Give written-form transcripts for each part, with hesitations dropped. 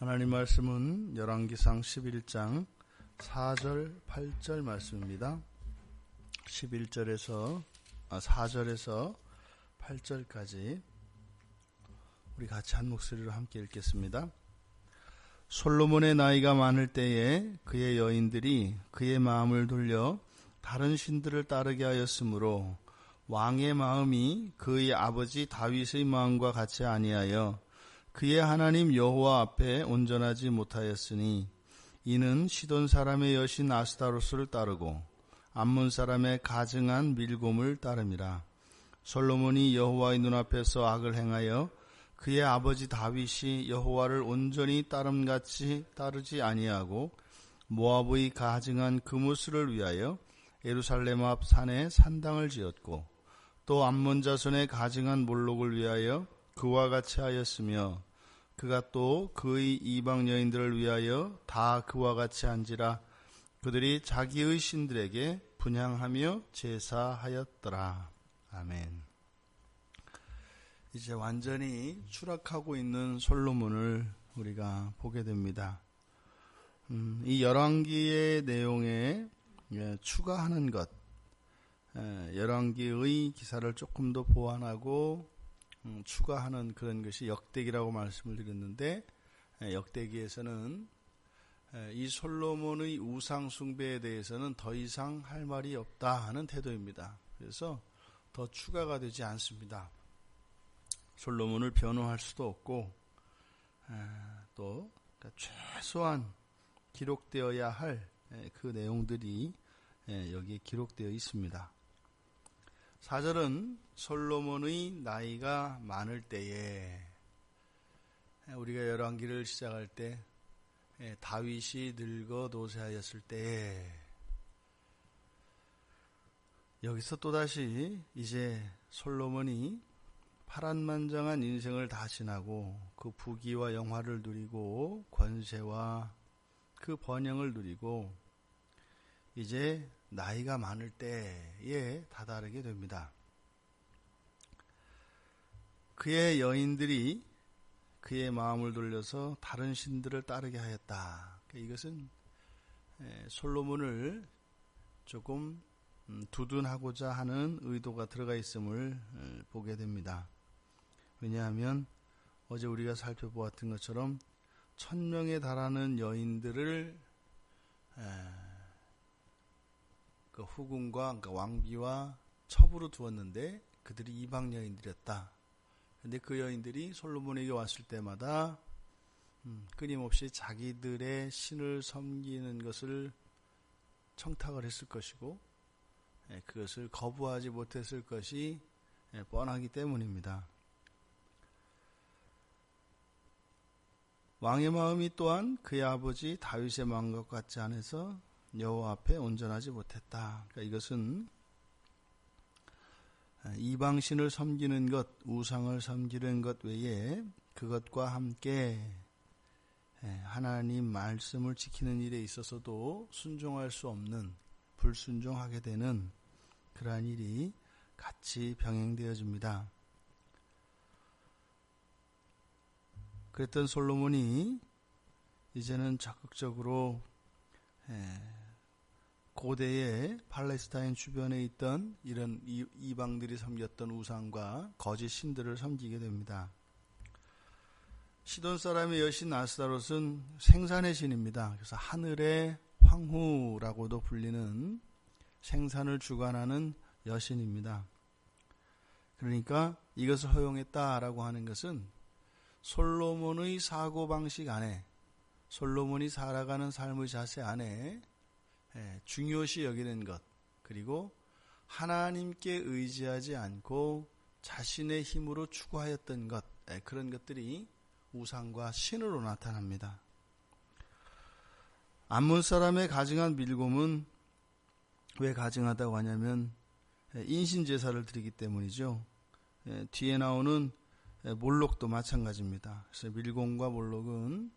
하나님 말씀은 열왕기상 11장 4절 8절 말씀입니다. 4절에서 8절까지 우리 같이 한 목소리로 함께 읽겠습니다. 솔로몬의 나이가 많을 때에 그의 여인들이 그의 마음을 돌려 다른 신들을 따르게 하였으므로 왕의 마음이 그의 아버지 다윗의 마음과 같이 아니하여 그의 하나님 여호와 앞에 온전하지 못하였으니 이는 시돈 사람의 여신 아스타로스를 따르고 암몬 사람의 가증한 밀곰을 따름이라. 솔로몬이 여호와의 눈앞에서 악을 행하여 그의 아버지 다윗이 여호와를 온전히 따름같이 따르지 아니하고 모압의 가증한 그무스를 위하여 예루살렘 앞 산에 산당을 지었고 또 암몬 자손의 가증한 몰록을 위하여 그와 같이 하였으며 그가 또 그의 이방 여인들을 위하여 다 그와 같이 한지라. 그들이 자기의 신들에게 분향하며 제사하였더라. 아멘. 이제 완전히 추락하고 있는 솔로몬을 우리가 보게 됩니다. 이 열왕기의 내용에 추가하는 것, 열왕기의 기사를 조금 더 보완하고 추가하는 그런 것이 역대기라고 말씀을 드렸는데, 역대기에서는 이 솔로몬의 우상 숭배에 대해서는 더 이상 할 말이 없다 하는 태도입니다. 그래서 더 추가가 되지 않습니다. 솔로몬을 변호할 수도 없고 또 최소한 기록되어야 할 그 내용들이 여기에 기록되어 있습니다. 4절은 솔로몬의 나이가 많을 때에, 우리가 열왕기를 시작할 때 다윗이 늙어 노쇠하였을 때에, 여기서 또다시 이제 솔로몬이 파란만장한 인생을 다 지나고 그 부귀와 영화를 누리고 권세와 그 번영을 누리고 이제 나이가 많을 때에 다다르게 됩니다. 그의 여인들이 그의 마음을 돌려서 다른 신들을 따르게 하였다. 이것은 솔로몬을 조금 두둔하고자 하는 의도가 들어가 있음을 보게 됩니다. 왜냐하면 어제 우리가 살펴보았던 것처럼 1000명에 달하는 여인들을 그 후궁과 그러니까 왕비와 첩으로 두었는데 그들이 이방 여인들이었다. 그런데 그 여인들이 솔로몬에게 왔을 때마다 끊임없이 자기들의 신을 섬기는 것을 청탁을 했을 것이고 그것을 거부하지 못했을 것이 뻔하기 때문입니다. 왕의 마음이 또한 그의 아버지 다윗의 마음과 같지 않아서 여호와 앞에 온전하지 못했다. 그러니까 이것은 이방신을 섬기는 것, 우상을 섬기는 것 외에 그것과 함께 하나님 말씀을 지키는 일에 있어서도 순종할 수 없는, 불순종하게 되는 그러한 일이 같이 병행되어집니다. 그랬던 솔로몬이 이제는 적극적으로 고대의 팔레스타인 주변에 있던 이런 이방들이 섬겼던 우상과 거짓 신들을 섬기게 됩니다. 시돈 사람의 여신 아스타롯은 생산의 신입니다. 그래서 하늘의 황후라고도 불리는 생산을 주관하는 여신입니다. 그러니까 이것을 허용했다라고 하는 것은 솔로몬의 사고방식 안에, 솔로몬이 살아가는 삶의 자세 안에 중요시 여기는 것, 그리고 하나님께 의지하지 않고 자신의 힘으로 추구하였던 것, 그런 것들이 우상과 신으로 나타납니다. 암몬 사람의 가증한 밀곰은 왜 가증하다고 하냐면 인신제사를 드리기 때문이죠. 뒤에 나오는 몰록도 마찬가지입니다. 그래서 밀곰과 몰록은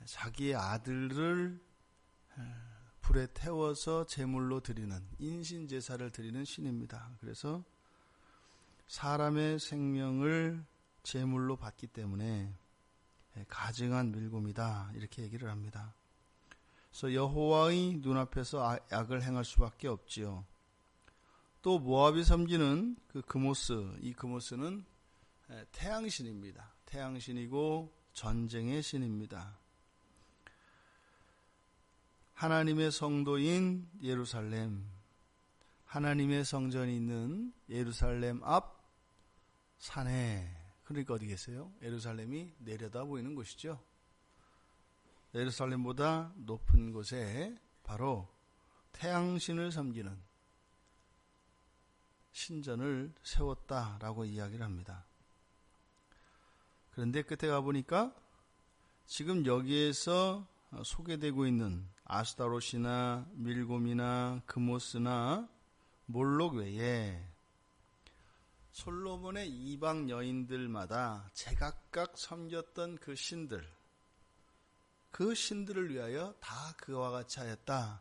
자기의 아들을 불에 태워서 제물로 드리는, 인신제사를 드리는 신입니다. 그래서 사람의 생명을 제물로 받기 때문에 가증한 밀곰이다 이렇게 얘기를 합니다. 그래서 여호와의 눈앞에서 악을 행할 수밖에 없지요. 또 모압이 섬기는 그 그모스, 이 그모스는 태양신입니다. 태양신이고 전쟁의 신입니다. 하나님의 성도인 예루살렘, 하나님의 성전이 있는 예루살렘 앞 산에, 그러니까 어디 계세요? 예루살렘이 내려다 보이는 곳이죠. 예루살렘보다 높은 곳에 바로 태양신을 섬기는 신전을 세웠다라고 이야기를 합니다. 그런데 끝에 가보니까 지금 여기에서 소개되고 있는 아스타롯이나 밀곰이나 그모스나 몰록 외에 솔로몬의 이방 여인들마다 제각각 섬겼던 그 신들, 그 신들을 위하여 다 그와 같이 하였다.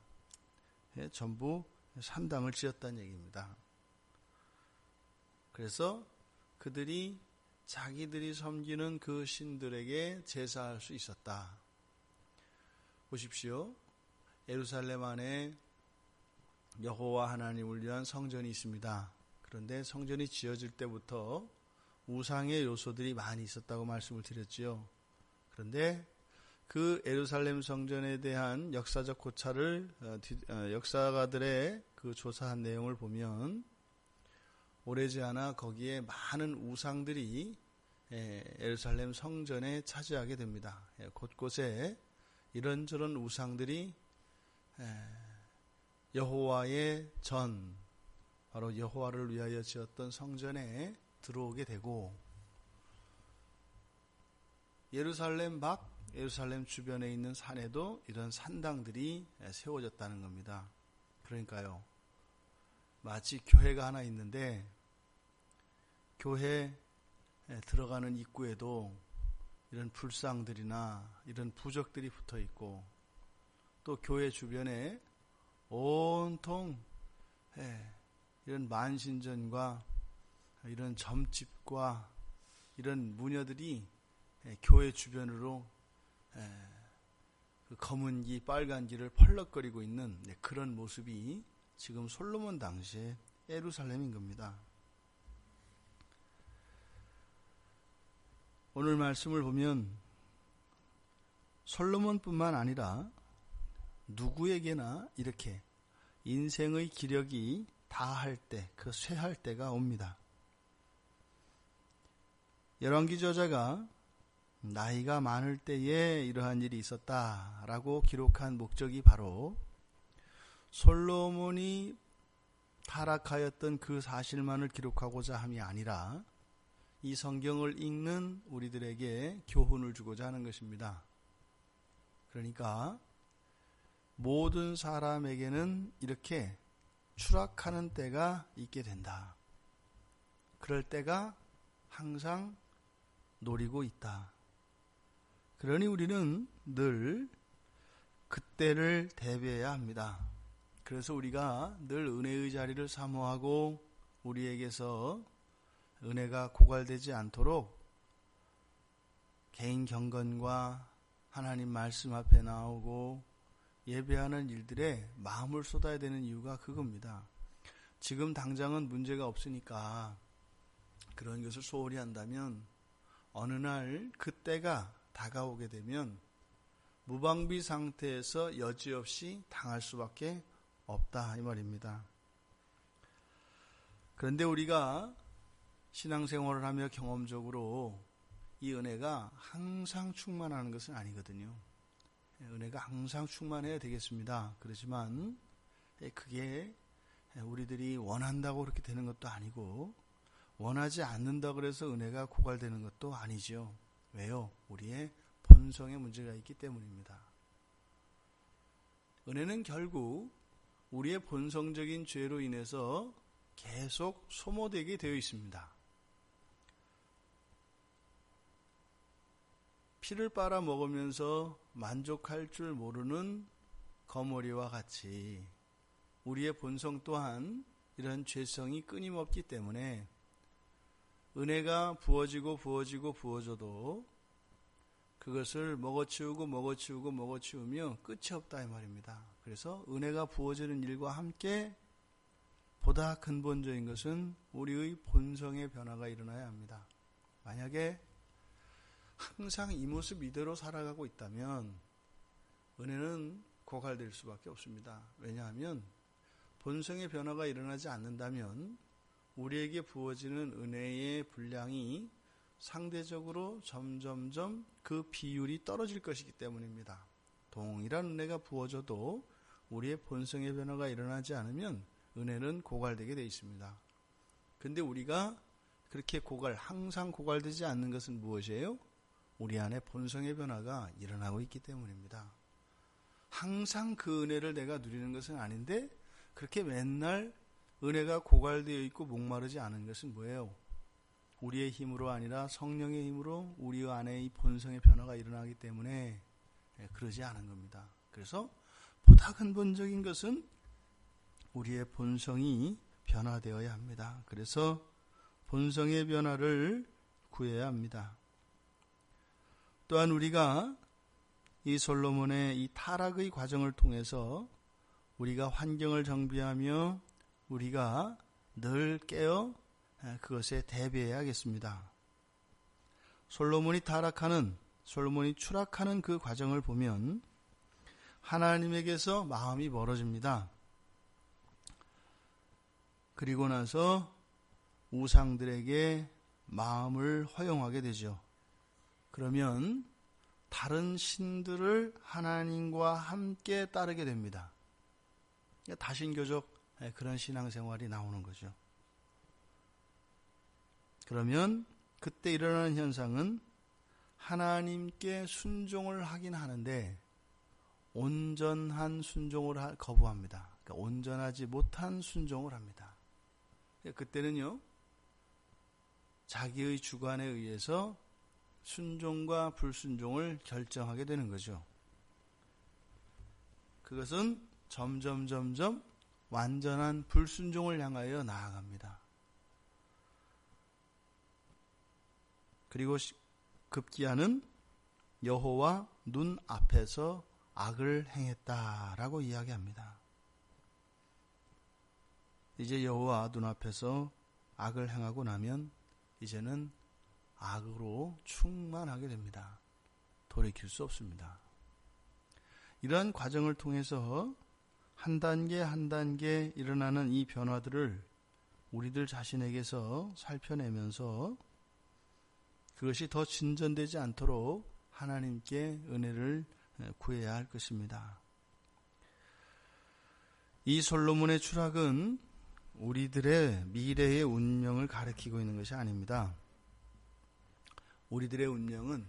전부 산당을 지었다는 얘기입니다. 그래서 그들이 자기들이 섬기는 그 신들에게 제사할 수 있었다. 보십시오. 예루살렘 안에 여호와 하나님을 위한 성전이 있습니다. 그런데 성전이 지어질 때부터 우상의 요소들이 많이 있었다고 말씀을 드렸지요. 그런데 그 예루살렘 성전에 대한 역사적 고찰을 역사가들의 그 조사한 내용을 보면 오래지 않아 거기에 많은 우상들이 예루살렘 성전에 차지하게 됩니다. 곳곳에 이런저런 우상들이 여호와의 전, 바로 여호와를 위하여 지었던 성전에 들어오게 되고, 예루살렘 밖, 예루살렘 주변에 있는 산에도 이런 산당들이 세워졌다는 겁니다. 그러니까요, 마치 교회가 하나 있는데 교회에 들어가는 입구에도 이런 불상들이나 이런 부적들이 붙어 있고, 또 교회 주변에 온통 이런 만신전과 이런 점집과 이런 무녀들이 교회 주변으로 그 검은 기, 빨간 기를 펄럭거리고 있는 그런 모습이 지금 솔로몬 당시의 예루살렘인 겁니다. 오늘 말씀을 보면 솔로몬뿐만 아니라 누구에게나 이렇게 인생의 기력이 다할 때, 그 쇠할 때가 옵니다. 열왕기 저자가 나이가 많을 때에 이러한 일이 있었다라고 기록한 목적이 바로 솔로몬이 타락하였던 그 사실만을 기록하고자 함이 아니라 이 성경을 읽는 우리들에게 교훈을 주고자 하는 것입니다. 그러니까 모든 사람에게는 이렇게 추락하는 때가 있게 된다. 그럴 때가 항상 노리고 있다. 그러니 우리는 늘 그때를 대비해야 합니다. 그래서 우리가 늘 은혜의 자리를 사모하고 우리에게서 은혜가 고갈되지 않도록 개인 경건과 하나님 말씀 앞에 나오고 예배하는 일들에 마음을 쏟아야 되는 이유가 그겁니다. 지금 당장은 문제가 없으니까 그런 것을 소홀히 한다면 어느 날 그때가 다가오게 되면 무방비 상태에서 여지없이 당할 수밖에 없다 이 말입니다. 그런데 우리가 신앙생활을 하며 경험적으로 이 은혜가 항상 충만하는 것은 아니거든요. 은혜가 항상 충만해야 되겠습니다. 그렇지만 그게 우리들이 원한다고 그렇게 되는 것도 아니고 원하지 않는다고 해서 은혜가 고갈되는 것도 아니죠. 왜요? 우리의 본성에 문제가 있기 때문입니다. 은혜는 결국 우리의 본성적인 죄로 인해서 계속 소모되게 되어 있습니다. 피를 빨아 먹으면서 만족할 줄 모르는 거머리와 같이 우리의 본성 또한 이런 죄성이 끊임없기 때문에 은혜가 부어지고 부어져도 그것을 먹어치우며 끝이 없다 이 말입니다. 그래서 은혜가 부어지는 일과 함께 보다 근본적인 것은 우리의 본성의 변화가 일어나야 합니다. 만약에 항상 이 모습 이대로 살아가고 있다면 은혜는 고갈될 수밖에 없습니다. 왜냐하면 본성의 변화가 일어나지 않는다면 우리에게 부어지는 은혜의 분량이 상대적으로 점점점 그 비율이 떨어질 것이기 때문입니다. 동일한 은혜가 부어져도 우리의 본성의 변화가 일어나지 않으면 은혜는 고갈되게 되어 있습니다. 근데 우리가 그렇게 항상 고갈되지 않는 것은 무엇이에요? 우리 안에 본성의 변화가 일어나고 있기 때문입니다. 항상 그 은혜를 내가 누리는 것은 아닌데 그렇게 맨날 은혜가 고갈되어 있고 목마르지 않은 것은 뭐예요? 우리의 힘으로 아니라 성령의 힘으로 우리 안에 이 본성의 변화가 일어나기 때문에 그러지 않은 겁니다. 그래서 보다 근본적인 것은 우리의 본성이 변화되어야 합니다. 그래서 본성의 변화를 구해야 합니다. 또한 우리가 이 솔로몬의 이 타락의 과정을 통해서 우리가 환경을 정비하며 우리가 늘 깨어 그것에 대비해야겠습니다. 솔로몬이 추락하는 그 과정을 보면 하나님에게서 마음이 멀어집니다. 그리고 나서 우상들에게 마음을 허용하게 되죠. 그러면 다른 신들을 하나님과 함께 따르게 됩니다. 다신교적 그런 신앙생활이 나오는 거죠. 그러면 그때 일어나는 현상은 하나님께 순종을 하긴 하는데 온전한 순종을 거부합니다. 그러니까 온전하지 못한 순종을 합니다. 그때는요, 자기의 주관에 의해서 순종과 불순종을 결정하게 되는 거죠. 그것은 점점 완전한 불순종을 향하여 나아갑니다. 그리고 급기야는 여호와 눈 앞에서 악을 행했다라고 이야기합니다. 이제 여호와 눈앞에서 악을 행하고 나면 이제는 악으로 충만하게 됩니다. 돌이킬 수 없습니다. 이러한 과정을 통해서 한 단계 한 단계 일어나는 이 변화들을 우리들 자신에게서 살펴내면서 그것이 더 진전되지 않도록 하나님께 은혜를 구해야 할 것입니다. 이 솔로몬의 추락은 우리들의 미래의 운명을 가리키고 있는 것이 아닙니다. 우리들의 운명은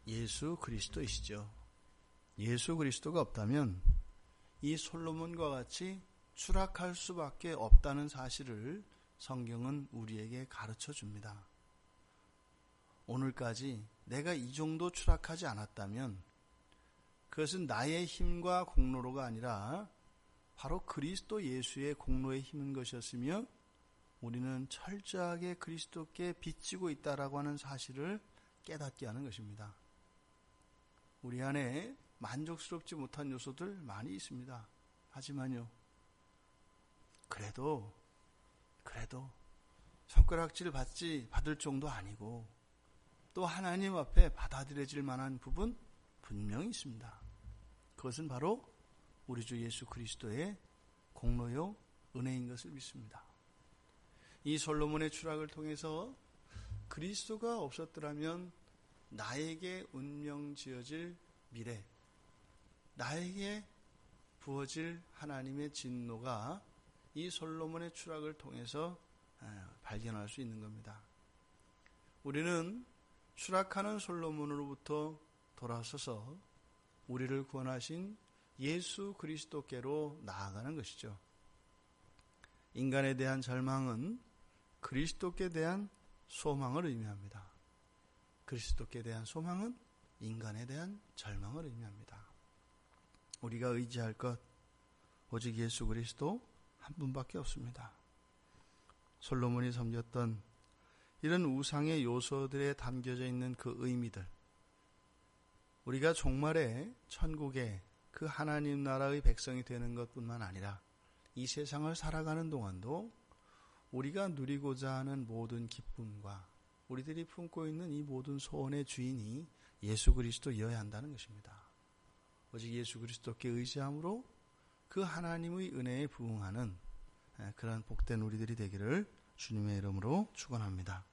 예수 그리스도이시죠. 예수 그리스도가 없다면 이 솔로몬과 같이 추락할 수밖에 없다는 사실을 성경은 우리에게 가르쳐 줍니다. 오늘까지 내가 이 정도 추락하지 않았다면 그것은 나의 힘과 공로로가 아니라 바로 그리스도 예수의 공로에 힘인 것이었으며 우리는 철저하게 그리스도께 빚지고 있다라고 하는 사실을 깨닫게 하는 것입니다. 우리 안에 만족스럽지 못한 요소들 많이 있습니다. 하지만요, 그래도 손가락질 받을 정도 아니고 또 하나님 앞에 받아들여질 만한 부분 분명히 있습니다. 그것은 바로 우리 주 예수 그리스도의 공로요 은혜인 것을 믿습니다. 이 솔로몬의 추락을 통해서 그리스도가 없었더라면 나에게 운명 지어질 미래, 나에게 부어질 하나님의 진노가 이 솔로몬의 추락을 통해서 발견할 수 있는 겁니다. 우리는 추락하는 솔로몬으로부터 돌아서서 우리를 구원하신 예수 그리스도께로 나아가는 것이죠. 인간에 대한 절망은 그리스도께 대한 소망을 의미합니다. 그리스도께 대한 소망은 인간에 대한 절망을 의미합니다. 우리가 의지할 것 오직 예수 그리스도 한 분밖에 없습니다. 솔로몬이 섬겼던 이런 우상의 요소들에 담겨져 있는 그 의미들, 우리가 종말에 천국에 그 하나님 나라의 백성이 되는 것뿐만 아니라 이 세상을 살아가는 동안도 우리가 누리고자 하는 모든 기쁨과 우리들이 품고 있는 이 모든 소원의 주인이 예수 그리스도여야 한다는 것입니다. 오직 예수 그리스도께 의지함으로 그 하나님의 은혜에 부응하는 그런 복된 우리들이 되기를 주님의 이름으로 축원합니다.